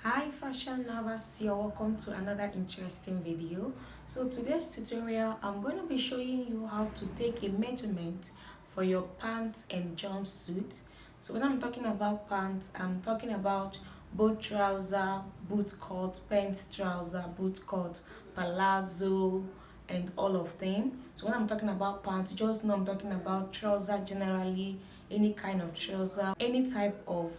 Hi fashion lovers, you're welcome to another interesting video. So today's tutorial, I'm going to be showing you how to take a measurement for your pants and jumpsuit. So when I'm talking about pants, I'm talking about boot trouser, boot cut, pants trouser, boot cut, palazzo, and all of them. So when I'm talking about pants, just know I'm talking about trouser generally, any kind of trouser, any type of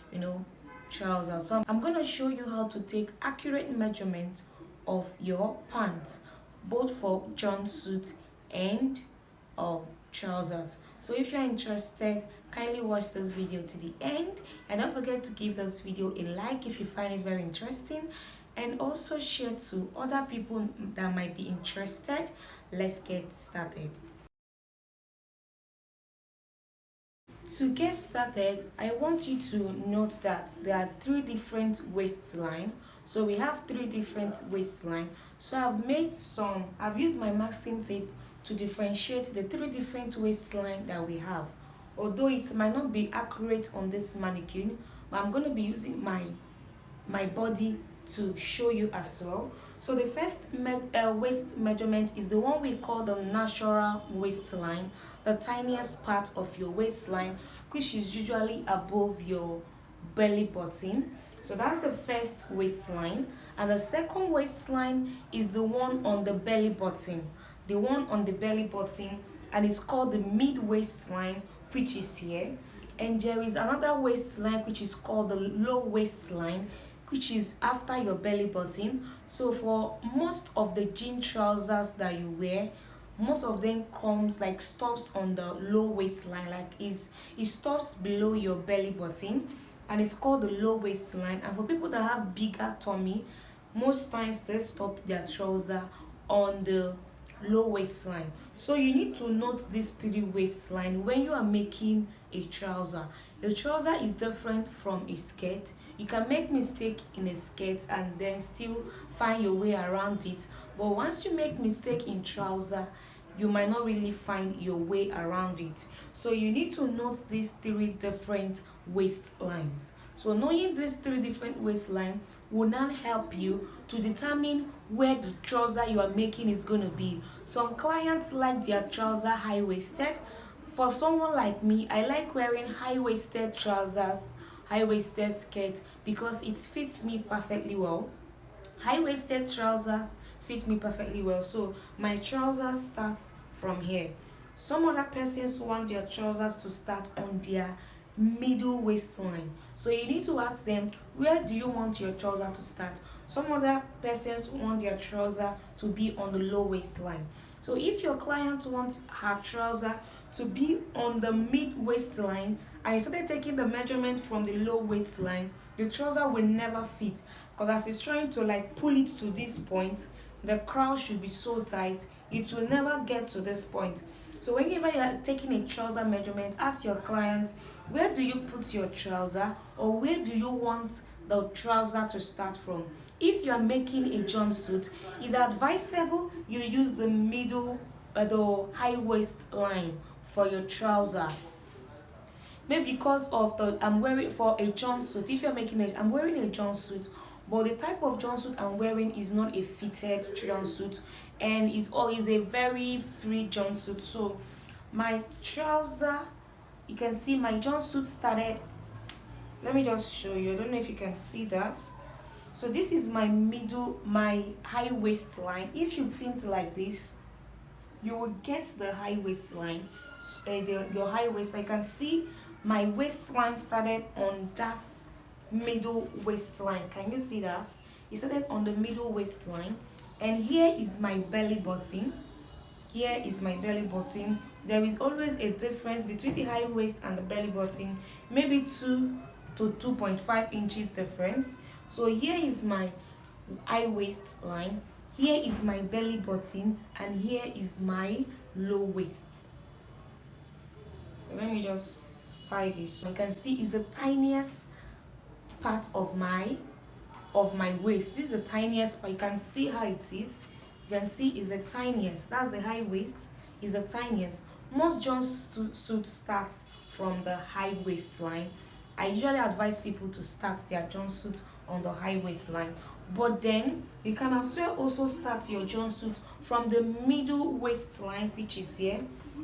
trousers. So I'm going to show you how to take accurate measurement of your pants, both for jumpsuit and trousers. So if you're interested, kindly watch this video to the end, and don't forget to give this video a like if you find it very interesting, and also share to other people that might be interested. Let's get started. To get started, I want you to note that there are three different waistline. So we have three different waistline. So I've used my masking tape to differentiate the three different waistline that we have. Although it might not be accurate on this mannequin, but I'm going to be using my body to show you as well. So the first waist measurement is the one we call the natural waistline, the tiniest part of your waistline, which is usually above your belly button. So that's the first waistline, and the second waistline is the one on the belly button, the one on the belly button, and it's called the mid waistline, which is here. And there is another waistline which is called the low waistline, which is after your belly button. So for most of the jean trousers that you wear, most of them comes like stops on the low waistline, like it stops below your belly button, and it's called the low waistline. And for people that have bigger tummy, most times they stop their trouser on the low waistline. So you need to note these three waistline when you are making a trouser. A trouser is different from a skirt. You can make mistake in a skirt and then still find your way around it, but once you make mistake in trouser, you might not really find your way around it. So you need to note these three different waistlines. So knowing these three different waistlines will now help you to determine where the trouser you are making is going to be. Some clients like their trouser high-waisted. For someone like me, I like wearing high-waisted trousers, high-waisted skirt, because it fits me perfectly well. High-waisted trousers fit me perfectly well, so my trousers starts from here. Some other persons want their trousers to start on their middle waistline, so you need to ask them, where do you want your trouser to start? Some other persons want their trouser to be on the low waistline. So if your client wants her trouser to be on the mid waistline and you started taking the measurement from the low waistline, the trouser will never fit, because as it's trying to like pull it to this point, the crowd should be so tight, it will never get to this point. So whenever you are taking a trouser measurement, ask your client, where do you put your trouser, or where do you want the trouser to start from? If you are making a jumpsuit, it's advisable you use the middle, the high waist line for your trouser. Maybe because of the I'm wearing for a jumpsuit. If you're making it, I'm wearing a jumpsuit, but the type of jumpsuit I'm wearing is not a fitted jumpsuit, and is a very free jumpsuit. So my trouser, you can see my jumpsuit started. Let me just show you. I don't know if you can see that. So this is my high waistline. If you tint like this, you will get the high waistline, your high waistline. You can see my waistline started on that middle waistline. Can you see that? It started on the middle waistline, and here is my belly button. Here is my belly button. There is always a difference between the high waist and the belly button, maybe 2 to 2.5 inches difference. So here is my high waistline, here is my belly button, and here is my low waist. So let me just tie this. You can see it's the tiniest part of my waist. This is the tiniest part. You can see how it is. You can see it's the tiniest. That's the high waist, is the tiniest. Most jumpsuit starts from the high waistline. I usually advise people to start their jumpsuit on the high waistline. But then you can as well also start your jumpsuit from the middle waistline, which is here.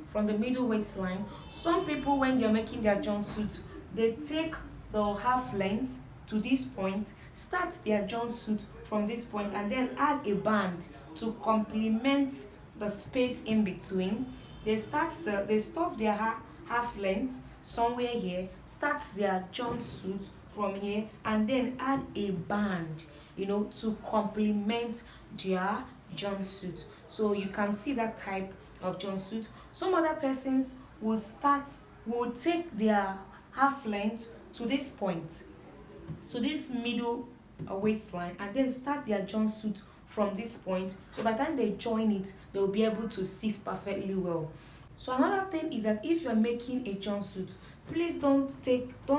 From the middle waistline, some people when they're making their jumpsuit, they take the half length to this point, start their jumpsuit from this point, and then add a band to complement the space in between. They stop their half length somewhere here, start their jumpsuit from here, and then add a band, to complement their jumpsuit. So you can see that type of jumpsuit. Some other persons will take their half length to this point, to this middle waistline, and then start their jumpsuit from this point. So by the time they join it, they'll be able to sit perfectly well. So another thing is that if you're making a jumpsuit, please don't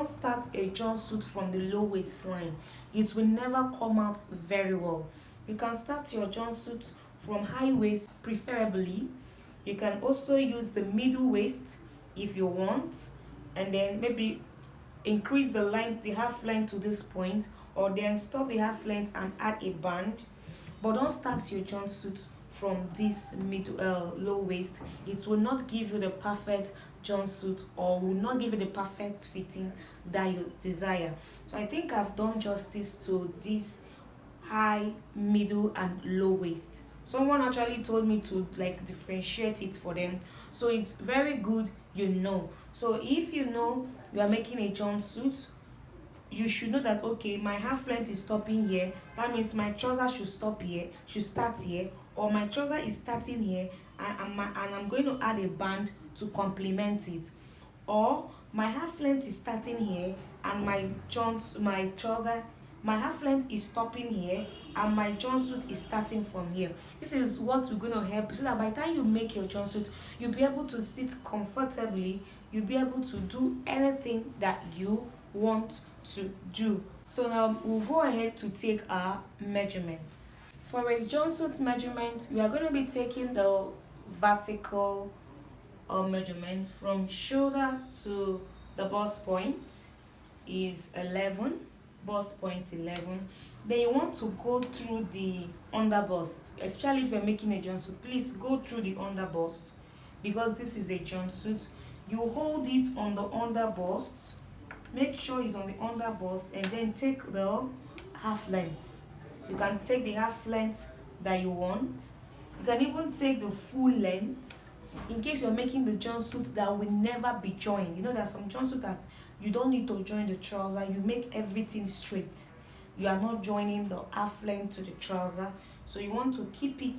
start a jumpsuit from the low waistline. It will never come out very well. You can start your jumpsuit from high waist preferably. You can also use the middle waist if you want, and then maybe increase the half length to this point, or then stop the half length and add a band. But don't start your jumpsuit from this middle low waist. It will not give you the perfect jumpsuit, or will not give you the perfect fitting that you desire. So I think I've done justice to this high, middle, and low waist. Someone actually told me to differentiate it for them, so it's very good. So if you know you are making a jumpsuit, you should know that, okay, my half length is stopping here, that means my trouser should start here, or my trouser is starting here, and I'm going to add a band to complement it. Or my half length is starting here, and my half length is stopping here, and my jumpsuit is starting from here. This is what we're going to help, so that by the time you make your jumpsuit, you'll be able to sit comfortably, you'll be able to do anything that you want to do. So now we'll go ahead to take our measurements. For a jumpsuit measurement, we are going to be taking the vertical measurement from shoulder to the bust point is 11, bust point 11. Then you want to go through the under bust, especially if you're making a jumpsuit. Please go through the under bust, because this is a jumpsuit. You hold it on the under bust, make sure it's on the under bust, and then take the half length. You can take the half length that you want. You can even take the full length in case you're making the jumpsuit that will never be joined. There's some jumpsuit that you don't need to join the trouser, you make everything straight. You are not joining the half length to the trouser, so you want to keep it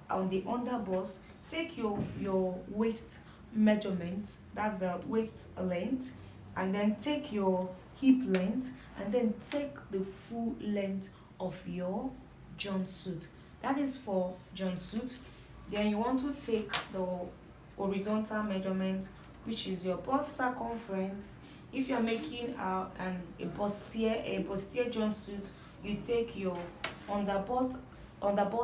on the under bust. Take your waist measurement, that's the waist length, and then take your hip length, and then take the full length of your jumpsuit. That is for jumpsuit. Then you want to take the horizontal measurement, which is your bust circumference. If you're making a bustier jumpsuit, you take your underbust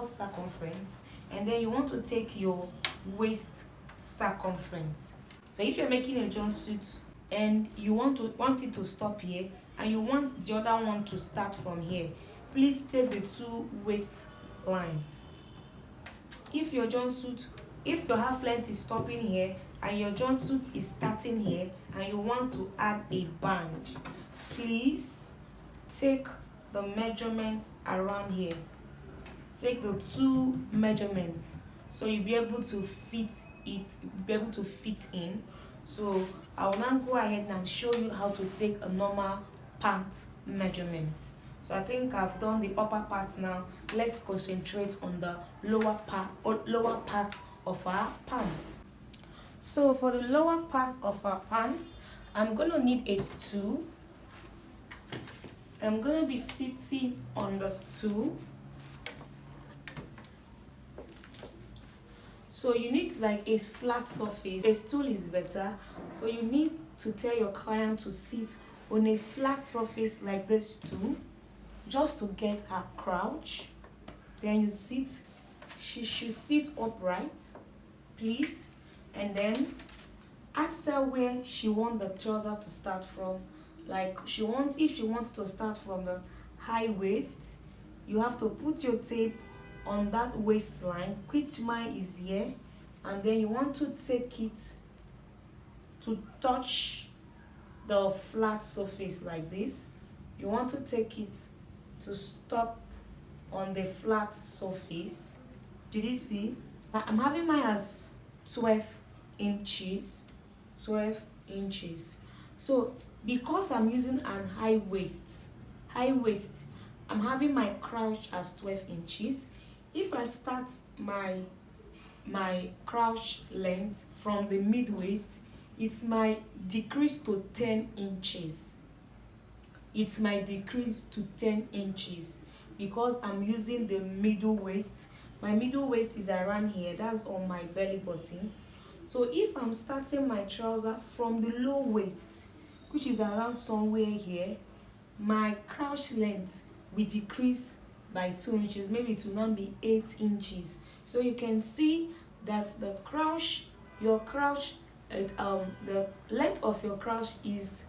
circumference, and then you want to take your waist circumference. So if you're making a jumpsuit and you want it to stop here, and you want the other one to start from here, please take the two waist lines. If your half length is stopping here and your jumpsuit is starting here, and you want to add a band, please take the measurement around here. Take the two measurements, so you'll be able to fit in. So I will now go ahead and show you how to take a normal pant measurement. So I think I've done the upper part now. Let's concentrate on the lower part of our pants. So for the lower part of our pants, I'm going to need a stool. I'm going to be sitting on the stool. So you need a flat surface. A stool is better. So you need to tell your client to sit on a flat surface like this stool, just to get her crouch. Then you sit. She should sit upright, please. And then ask her where she wants the trouser to start from. If she wants to start from the high waist, you have to put your tape on that waistline, which mine is here, and then you want to take it to touch the flat surface like this. You want to take it to stop on the flat surface. Did you see? I'm having mine as 12 inches. 12 inches. So because I'm using an high waist, I'm having my crouch as 12 inches. If I start my crouch length from the mid waist, it might decrease to 10 inches. It might decrease to 10 inches because I'm using the middle waist. My middle waist is around here, that's on my belly button. So if I'm starting my trouser from the low waist, which is around somewhere here, my crouch length will decrease by 2 inches. Maybe it will now be 8 inches. So you can see that the length of your crouch is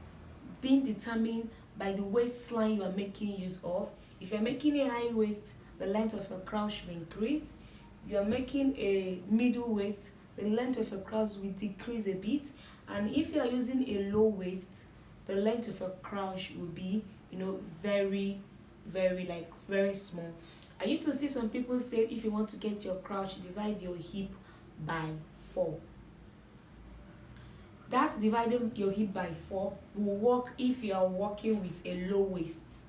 being determined by the waistline you are making use of. If you're making a high waist, the length of your crouch will increase. You are making a middle waist, the length of your crouch will decrease a bit. And if you are using a low waist, the length of your crouch will be, very, very small. I used to see some people say if you want to get your crouch, divide your hip by 4. That dividing your hip by 4 will work if you are working with a low waist.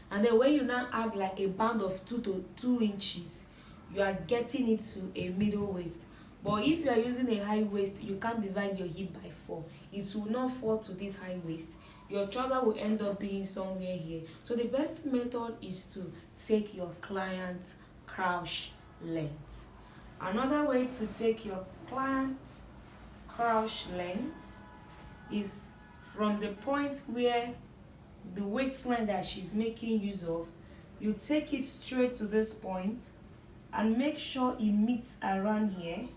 And then when you now add like a band of 2 inches, you are getting it to a middle waist. But if you are using a high waist, you can't divide your hip by 4. It will not fall to this high waist. Your trouser will end up being somewhere here. So the best method is to take your client's crouch length. Another way to take your client's crouch length is from the point where the waistline that she's making use of, you take it straight to this point and make sure it meets around here.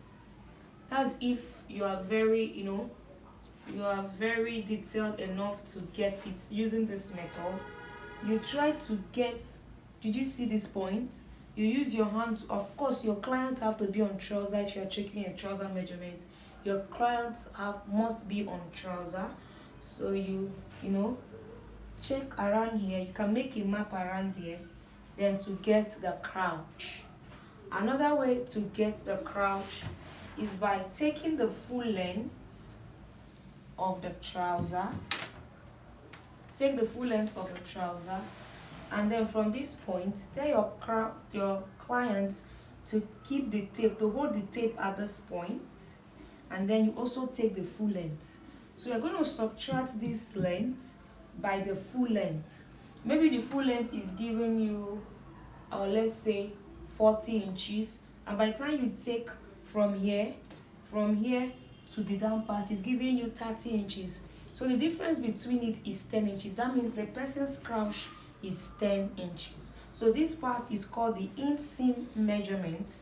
That's if you are very, you are very detailed enough to get it using this method. You try to get, did you see this point? You use your hand. Of course, your client have to be on trouser. If you are checking a trouser measurement, your client must be on trouser. So you check around here. You can make a map around here, then to get the crouch. Another way to get the crouch is by taking the full length of the trouser. Take the full length of the trouser, and then from this point, tell your client to keep the tape, to hold the tape at this point, and then you also take the full length. So you're going to subtract this length by the full length. Maybe the full length is giving you, let's say, 40 inches, and by the time you take from here to the down part, is giving you 30 inches. So the difference between it is 10 inches. That means the person's crouch is 10 inches. So this part is called the inseam measurement.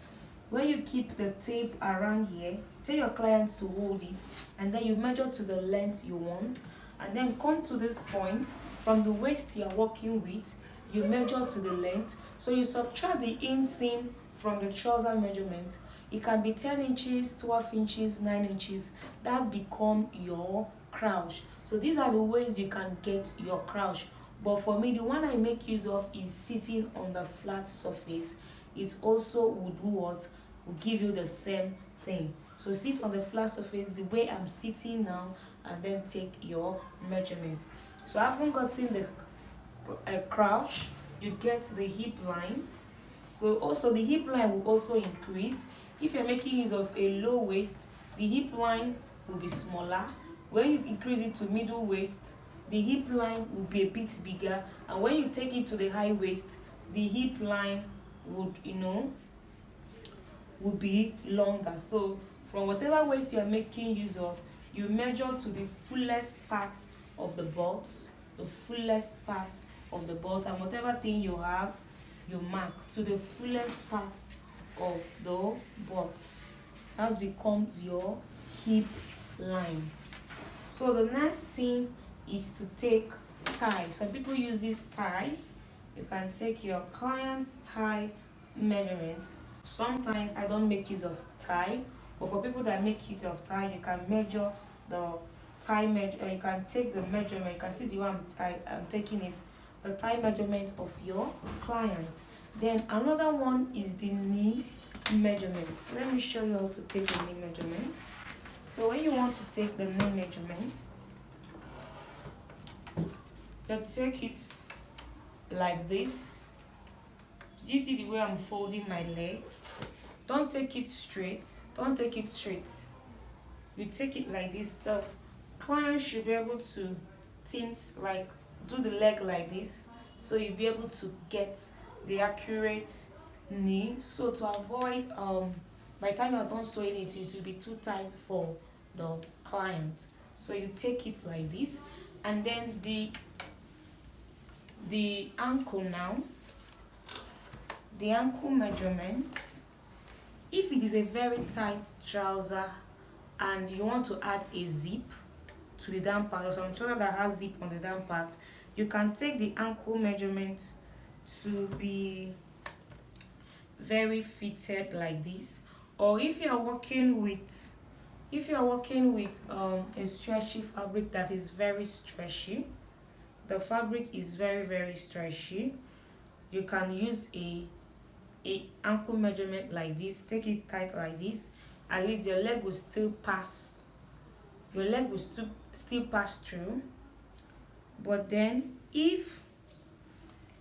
When you keep the tape around here, tell your client to hold it, and then you measure to the length you want, and then come to this point from the waist you are working with, you measure to the length. So you subtract the inseam from the trouser measurement. It can be 10 inches, 12 inches, 9 inches. That become your crouch. So these are the ways you can get your crouch. But for me, the one I make use of is sitting on the flat surface. It also would do what? Will give you the same thing. So sit on the flat surface the way I'm sitting now, and then take your measurement. So I haven't gotten the crouch. You get the hip line. So also the hip line will also increase. If you're making use of a low waist, the hip line will be smaller. When you increase it to middle waist, the hip line will be a bit bigger. And when you take it to the high waist, the hip line would, will be longer. So from whatever waist you're making use of, you measure to the fullest part of the butt, and whatever thing you have, you mark to the fullest part of the butt. That becomes your hip line. So the next thing is to take tie. Some people use this tie. you can take your client's thigh measurement. Sometimes I don't make use of thigh, but for people that make use of thigh, you can measure the thigh measure. You can take the measurement. You can see the one I'm taking it, the thigh measurement of your client. Then another one is the knee measurement. Let me show you how to take the knee measurement. So when you want to take the knee measurement, you take it like this. Do you see the way I'm folding my leg? Don't take it straight. Don't take it straight. You take it like this. The client should be able to tint, like do the leg like this, so you'll be able to get the accurate knee. So to avoid by the time you're done sewing it, it will be too tight for the client. So you take it like this, and then the ankle now. The ankle measurement. If it is a very tight trouser and you want to add a zip to the down part, or some trouser that has zip on the down part, you can take the ankle measurement to be very fitted like this. Or if you are working with a stretchy fabric that is very stretchy, the fabric is very stretchy, you can use a ankle measurement like this. Take it tight like this. At least your leg will still pass. Your leg will still pass through. But then if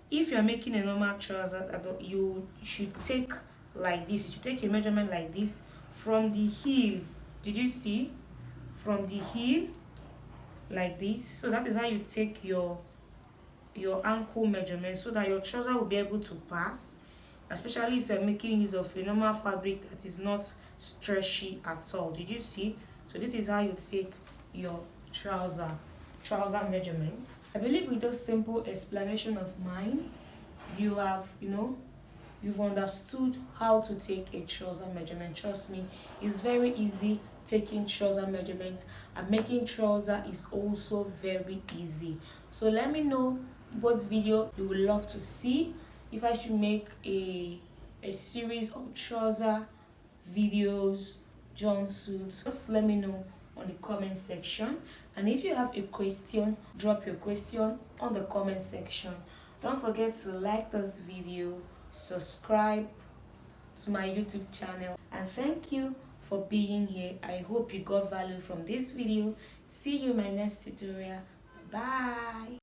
you're making a normal trouser, you should take like this. You should take a measurement like this from the heel. Did you see? From the heel like this. So that is how you take your ankle measurement, so that your trouser will be able to pass, especially if you're making use of a normal fabric that is not stretchy at all. Did you see? So this is how you take your trouser measurement. I believe with this simple explanation of mine, you have you've understood how to take a trouser measurement. Trust me, it's very easy taking trouser measurement, and making trouser is also very easy. So let me know what video you would love to see. If I should make a series of trouser videos, jumpsuits, just let me know on the comment section. And if you have a question, drop your question on the comment section. Don't forget to like this video, subscribe to my YouTube channel, and thank you for being here. I hope you got value from this video. See you in my next tutorial. Bye.